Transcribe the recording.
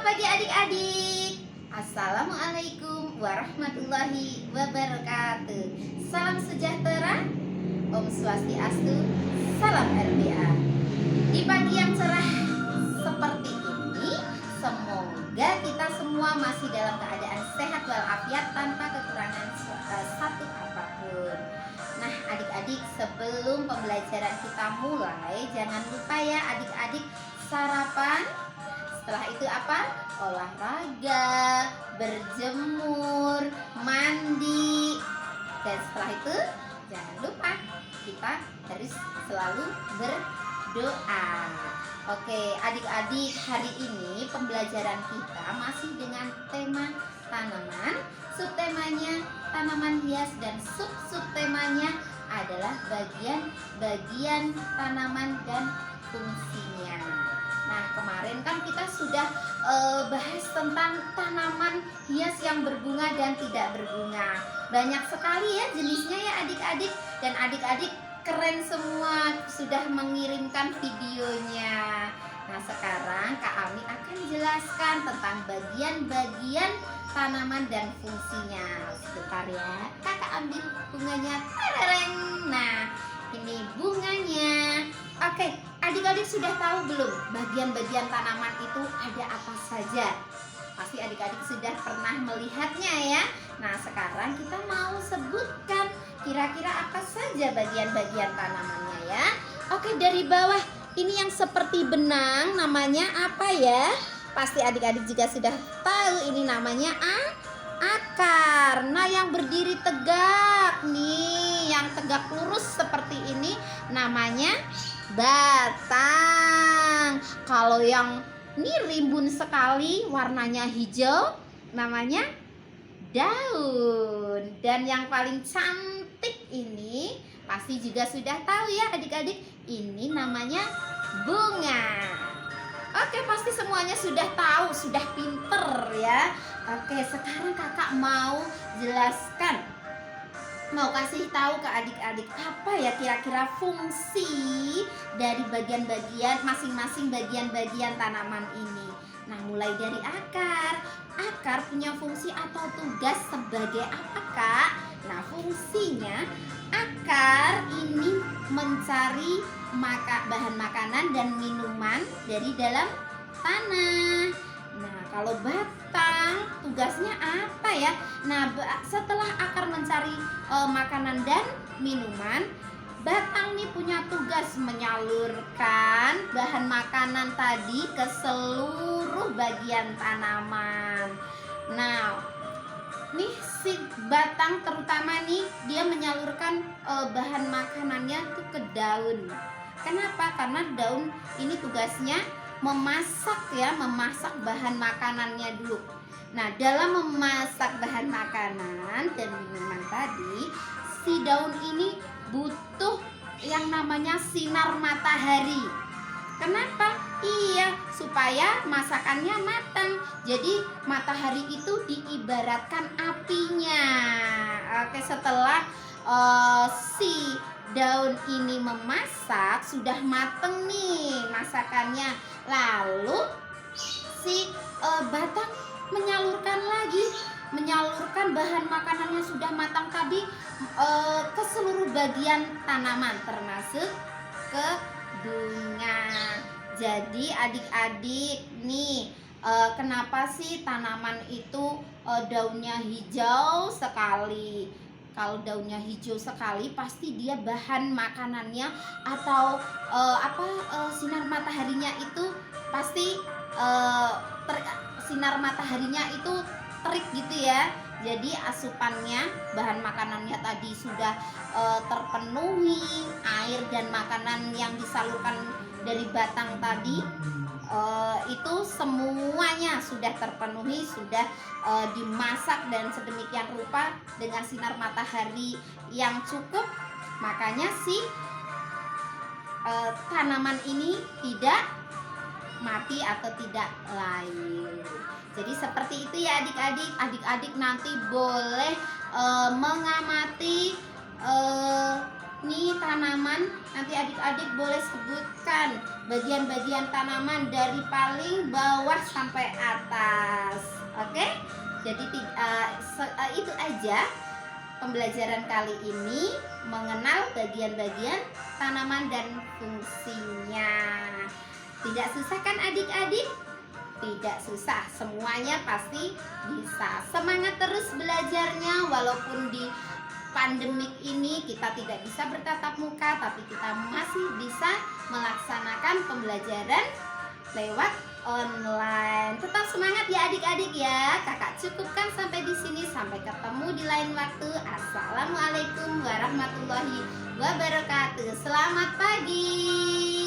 pagi adik-adik. Assalamualaikum warahmatullahi wabarakatuh. Salam sejahtera, Om Swastiastu, salam RBA. Di pagi yang cerah seperti ini, semoga kita semua masih dalam keadaan sehat walafiat tanpa kekurangan satu apapun. Nah adik-adik, sebelum pembelajaran kita mulai, jangan lupa ya adik-adik sarapan. Setelah itu apa? Olahraga, berjemur, mandi. Dan setelah itu jangan lupa kita harus selalu berdoa. Oke adik-adik, hari ini pembelajaran kita masih dengan tema tanaman. Subtemanya tanaman hias dan subtemanya adalah bagian-bagian tanaman dan fungsinya. Nah kemarin kan kita sudah bahas tentang tanaman hias yang berbunga dan tidak berbunga. Banyak sekali ya jenisnya ya adik-adik. Dan adik-adik keren semua, sudah mengirimkan videonya. Nah sekarang Kak Ami akan jelaskan tentang bagian-bagian tanaman dan fungsinya. Sebentar ya, Kakak ambil bunganya. Tarareng. Nah ini bunganya. Oke, adik-adik sudah tahu belum bagian-bagian tanaman itu ada apa saja? Pasti adik-adik sudah pernah melihatnya ya. Nah sekarang kita mau sebutkan kira-kira apa saja bagian-bagian tanamannya ya. Oke, dari bawah ini yang seperti benang namanya apa ya? Pasti adik-adik juga sudah tahu ini namanya akar. Nah yang berdiri tegak nih, yang tegak lurus seperti ini namanya batang. Kalau yang ini rimbun sekali warnanya hijau namanya daun. Dan yang paling cantik ini pasti juga sudah tahu ya adik-adik, ini namanya bunga. Oke, pasti semuanya sudah tahu, sudah pinter ya. Oke, sekarang kakak mau jelaskan, mau kasih tahu ke adik-adik apa ya kira-kira fungsi dari bagian-bagian masing-masing bagian-bagian tanaman ini. Nah mulai dari akar. Akar punya fungsi atau tugas sebagai apa Kak? Nah fungsinya akar ini mencari bahan makanan dan minuman dari dalam tanah. Nah kalau batang tugasnya apa ya? Nah setelah akar mencari makanan dan minuman, batang nih punya tugas menyalurkan bahan makanan tadi ke seluruh bagian tanaman. Nah nih si batang terutama nih dia menyalurkan bahan makanannya tuh ke daun. Kenapa? Karena daun ini tugasnya memasak ya, memasak bahan makanannya dulu. Nah dalam memasak bahan makanan dan minuman tadi, si daun ini butuh yang namanya sinar matahari. Kenapa? Iya, supaya masakannya matang. Jadi matahari itu diibaratkan apinya. Oke, setelah si daun ini memasak, sudah mateng nih masakannya. Lalu si batang menyalurkan bahan makanannya sudah matang tadi ke seluruh bagian tanaman termasuk ke bunga. Jadi adik-adik nih kenapa sih tanaman itu daunnya hijau sekali? Kalau daunnya hijau sekali pasti dia bahan makanannya atau sinar mataharinya itu pasti sinar mataharinya itu terik gitu ya. Jadi asupannya, bahan makanannya tadi sudah terpenuhi, air dan makanan yang disalurkan dari batang tadi itu semuanya sudah terpenuhi, sudah dimasak dan sedemikian rupa dengan sinar matahari yang cukup. Makanya si tanaman ini tidak mati atau tidak layu. Jadi seperti itu ya adik-adik. Adik-adik nanti boleh mengamati nih tanaman. Nanti adik-adik boleh sebutkan bagian-bagian tanaman dari paling bawah sampai atas. Oke? Jadi itu aja pembelajaran kali ini, mengenal bagian-bagian tanaman dan fungsinya. Tidak susah kan adik-adik? Tidak susah, semuanya pasti bisa. Semangat terus belajarnya, walaupun di pandemik ini kita tidak bisa bertatap muka, tapi kita masih bisa melaksanakan pembelajaran lewat online. Tetap semangat ya adik-adik ya. Kakak cukupkan sampai di sini. Sampai ketemu di lain waktu. Assalamualaikum warahmatullahi wabarakatuh. Selamat pagi.